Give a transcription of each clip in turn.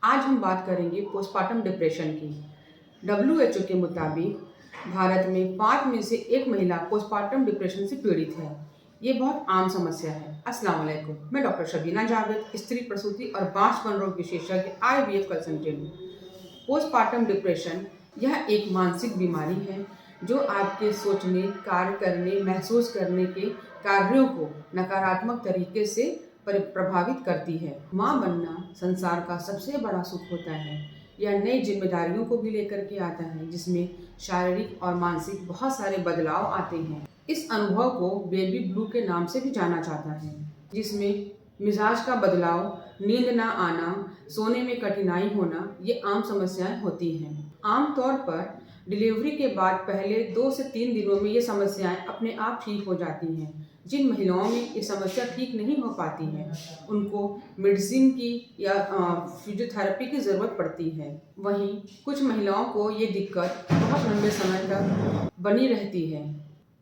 आज हम बात करेंगे पोस्टपार्टम डिप्रेशन की। डब्ल्यूएचओ के मुताबिक भारत में 5 में से 1 महिला पोस्टपार्टम डिप्रेशन से पीड़ित है। ये बहुत आम समस्या है। अस्सलाम वालेकुम, मैं डॉक्टर शबीना जावेद, स्त्री प्रसूति और बांझपन रोग विशेषज्ञ, IVF कंसल्टेंट। पोस्टपार्टम डिप्रेशन यह एक मानसिक बीमारी है जो आपके सोचने, कार्य करने, महसूस करने के कार्यों को नकारात्मक तरीके से प्रभावित करती है। माँ बनना संसार का सबसे बड़ा सुख होता है। यह नई जिम्मेदारियों को भी लेकर के आता है, जिसमें शारीरिक और मानसिक बहुत सारे बदलाव आते हैं। इस अनुभव को बेबी ब्लू के नाम से भी जाना जाता है, जिसमें मिजाज का बदलाव, नींद ना आना, सोने में कठिनाई होना, ये आम समस्याएं होती हैं। आमतौर पर डिलीवरी के बाद पहले 2 से 3 दिनों में ये समस्याएं अपने आप ठीक हो जाती हैं। जिन महिलाओं में ये समस्या ठीक नहीं हो पाती है, उनको मेडिसिन की या फिजियोथेरेपी की ज़रूरत पड़ती है। वहीं कुछ महिलाओं को ये दिक्कत बहुत लंबे समय तक बनी रहती है।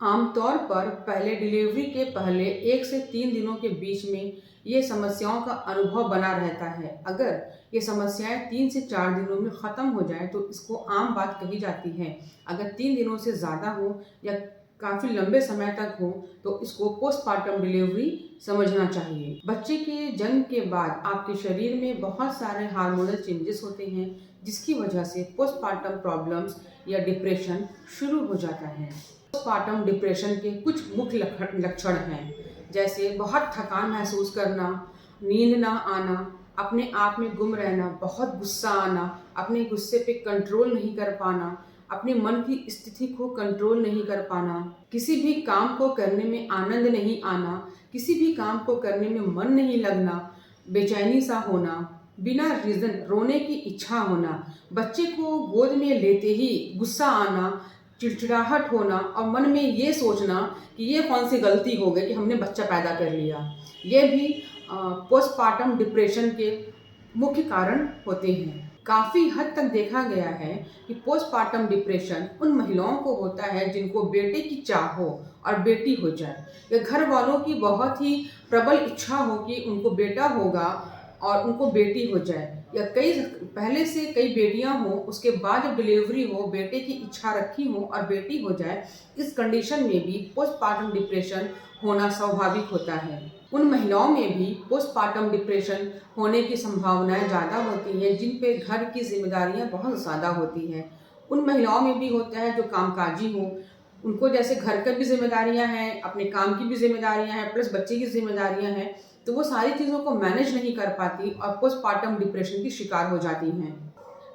आमतौर पर पहले डिलीवरी के पहले 1 से 3 दिनों के बीच में ये समस्याओं का अनुभव बना रहता है। अगर ये समस्याएं 3 से 4 दिनों में ख़त्म हो जाए तो इसको आम बात कही जाती है। अगर 3 दिनों से ज़्यादा हो या काफ़ी लंबे समय तक हो तो इसको पोस्टपार्टम डिलीवरी समझना चाहिए। बच्चे के जन्म के बाद आपके शरीर में बहुत सारे हार्मोनल चेंजेस होते हैं, जिसकी वजह से पोस्टपार्टम प्रॉब्लम्स या डिप्रेशन शुरू हो जाता है। पोस्टपार्टम डिप्रेशन के कुछ मुख्य लक्षण हैं, जैसे बहुत थकान महसूस करना, नींद ना आना, अपने आप में गुम रहना, बहुत गुस्सा आना, अपने गुस्से पे कंट्रोल नहीं कर पाना, अपने मन की स्थिति को कंट्रोल नहीं कर पाना, किसी भी काम को करने में आनंद नहीं आना, किसी भी काम को करने में मन नहीं लगना, बेचैनी सा होना, बिना रीज़न रोने की इच्छा होना, बच्चे को गोद में लेते ही गुस्सा आना, चिड़चिड़ाहट होना और मन में ये सोचना कि ये कौन सी गलती हो गई कि हमने बच्चा पैदा कर लिया। ये भी पोस्टपार्टम डिप्रेशन के मुख्य कारण होते हैं। काफ़ी हद तक देखा गया है कि पोस्टपार्टम डिप्रेशन उन महिलाओं को होता है जिनको बेटे की चाह हो और बेटी हो जाए, या घर वालों की बहुत ही प्रबल इच्छा हो कि उनको बेटा होगा और उनको बेटी हो जाए, या पहले से कई बेटियां हो, उसके बाद जब डिलीवरी हो बेटे की इच्छा रखी हो और बेटी हो जाए। इस कंडीशन में भी पोस्टपार्टम डिप्रेशन होना स्वाभाविक होता है। उन महिलाओं में भी पोस्टपार्टम डिप्रेशन होने की संभावनाएं ज़्यादा होती हैं जिन पे घर की जिम्मेदारियां बहुत ज़्यादा होती हैं। उन महिलाओं में भी होता है जो कामकाजी हो, उनको जैसे घर की भी जिम्मेदारियां हैं, अपने काम की भी जिम्मेदारियां हैं, प्लस बच्चे की जिम्मेदारियां हैं, तो वो सारी चीज़ों को मैनेज नहीं कर पाती और पोस्टपार्टम डिप्रेशन की शिकार हो जाती हैं।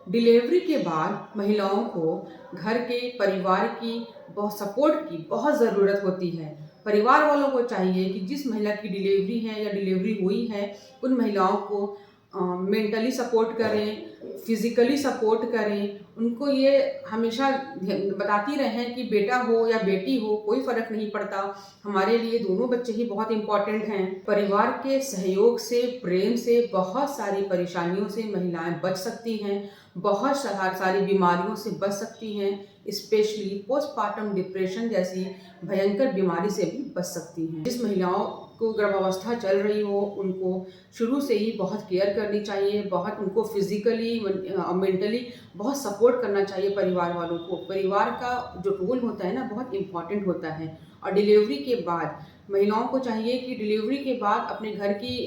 डिलीवरी के बाद महिलाओं को घर के परिवार की बहुत सपोर्ट की बहुत ज़रूरत होती है। परिवार वालों को चाहिए कि जिस महिला की डिलीवरी है या डिलीवरी हुई है, उन महिलाओं को मेंटली सपोर्ट करें, फिज़िकली सपोर्ट करें। उनको ये हमेशा बताती रहें कि बेटा हो या बेटी हो कोई फ़र्क नहीं पड़ता, हमारे लिए दोनों बच्चे ही बहुत इम्पॉर्टेंट हैं। परिवार के सहयोग से, प्रेम से बहुत सारी परेशानियों से महिलाएं बच सकती हैं, बहुत सारी बीमारियों से बच सकती हैं, स्पेशली पोस्टपार्टम डिप्रेशन जैसी भयंकर बीमारी से भी बच सकती हैं। जिस महिलाओं को गर्भावस्था चल रही हो, उनको शुरू से ही बहुत केयर करनी चाहिए, बहुत उनको फिज़िकली मेंटली बहुत सपोर्ट करना चाहिए परिवार वालों को। परिवार का जो रोल होता है ना, बहुत इम्पॉर्टेंट होता है। और डिलीवरी के बाद महिलाओं को चाहिए कि डिलीवरी के बाद अपने घर की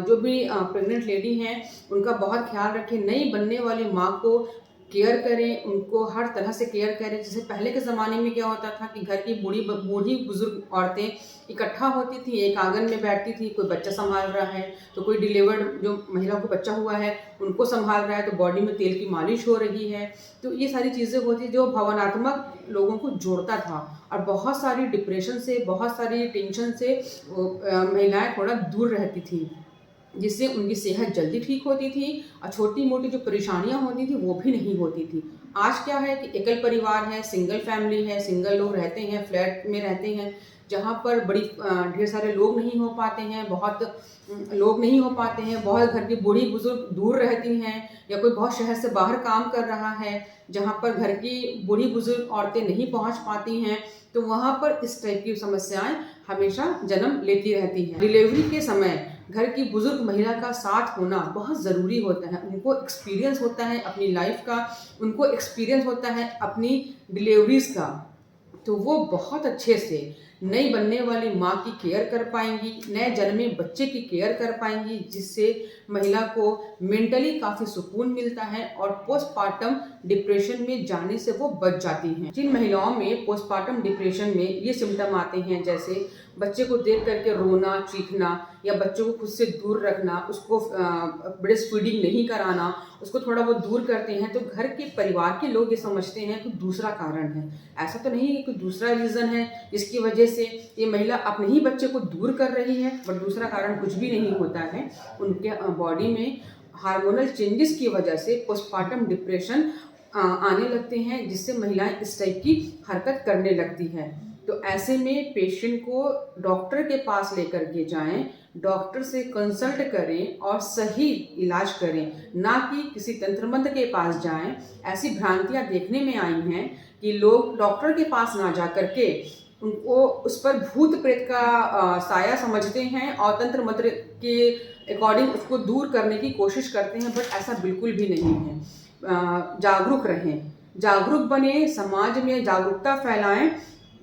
जो भी प्रेग्नेंट लेडी हैं उनका बहुत ख्याल रखें। नई बनने वाली माँ को केयर करें, उनको हर तरह से केयर करें। जैसे पहले के ज़माने में क्या होता था कि घर की बूढ़ी बुजुर्ग औरतें इकट्ठा होती थी, एक आंगन में बैठती थी, कोई बच्चा संभाल रहा है तो कोई डिलीवर्ड जो महिला को बच्चा हुआ है उनको संभाल रहा है, तो बॉडी में तेल की मालिश हो रही है। तो ये सारी चीज़ें होती जो भावनात्मक लोगों को जोड़ता था, और बहुत सारी डिप्रेशन से, बहुत सारी टेंशन से महिलाएं थोड़ा दूर रहती थी, जिससे उनकी सेहत जल्दी ठीक होती थी और छोटी मोटी जो परेशानियां होती थी वो भी नहीं होती थी। आज क्या है कि एकल परिवार है, सिंगल फैमिली है, सिंगल लोग रहते हैं, फ्लैट में रहते हैं, जहाँ पर ढेर सारे लोग नहीं हो पाते हैं, बहुत लोग नहीं हो पाते हैं, बहुत घर की बूढ़ी बुजुर्ग दूर रहती हैं, या कोई बहुत शहर से बाहर काम कर रहा है जहाँ पर घर की बूढ़ी बुजुर्ग औरतें नहीं पहुँच पाती हैं, तो वहाँ पर इस टाइप की समस्याएं हमेशा जन्म लेती रहती हैं। डिलीवरी के समय घर की बुजुर्ग महिला का साथ होना बहुत ज़रूरी होता है। उनको एक्सपीरियंस होता है अपनी लाइफ का, उनको एक्सपीरियंस होता है अपनी डिलीवरीज़ का, तो वो बहुत अच्छे से नई बनने वाली माँ की केयर कर पाएंगी, नए जन्मे बच्चे की केयर कर पाएंगी, जिससे महिला को मेंटली काफ़ी सुकून मिलता है और पोस्टपार्टम डिप्रेशन में जाने से वो बच जाती हैं। जिन महिलाओं में पोस्टपार्टम डिप्रेशन में ये सिम्टम आते हैं, जैसे बच्चे को देख करके रोना, चीखना, या बच्चों को खुद से दूर रखना, उसको ब्रेस्ट फीडिंग नहीं कराना, उसको थोड़ा बहुत दूर करते हैं, तो घर के परिवार के लोग ये समझते हैं कि दूसरा कारण है। ऐसा तो नहीं है कि दूसरा रीज़न है जिसकी वजह से ये महिला अपने ही बच्चे को दूर कर रही है, बट दूसरा कारण कुछ भी नहीं होता है। उनके बॉडी में हार्मोनल चेंजेस की वजह से पोस्टपार्टम डिप्रेशन आने लगते हैं, जिससे महिलाएं इस टाइप की हरकत करने लगती हैं। तो ऐसे में पेशेंट को डॉक्टर के पास लेकर के जाएं, डॉक्टर से कंसल्ट करें और सही इलाज करें, ना कि किसी तंत्र मंत्र के पास जाएं। ऐसी भ्रांतियां देखने में आई हैं कि लोग डॉक्टर के पास ना जा करके उनको उस पर भूत प्रेत का साया समझते हैं और तंत्र मंत्र के अकॉर्डिंग उसको दूर करने की कोशिश करते हैं, बट ऐसा बिल्कुल भी नहीं है। जागरूक रहें, जागरूक बने, समाज में जागरूकता फैलाएं।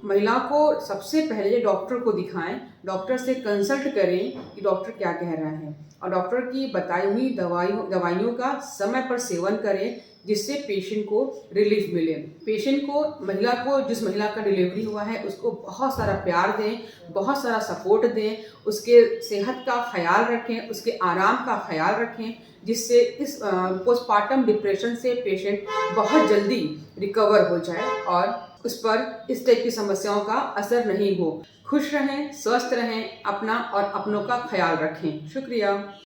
महिला को सबसे पहले डॉक्टर को दिखाएं, डॉक्टर से कंसल्ट करें कि डॉक्टर क्या कह रहा है, और डॉक्टर की बताई हुई दवाइयों का समय पर सेवन करें, जिससे पेशेंट को रिलीफ मिले। पेशेंट को, महिला को, जिस महिला का डिलीवरी हुआ है उसको बहुत सारा प्यार दें, बहुत सारा सपोर्ट दें, उसके सेहत का ख्याल रखें, उसके आराम का ख्याल रखें, जिससे इस पोस्टपार्टम डिप्रेशन से पेशेंट बहुत जल्दी रिकवर हो जाए और उस पर इस टाइप की समस्याओं का असर नहीं हो। खुश रहें, स्वस्थ रहें, अपना और अपनों का ख्याल रखें। शुक्रिया।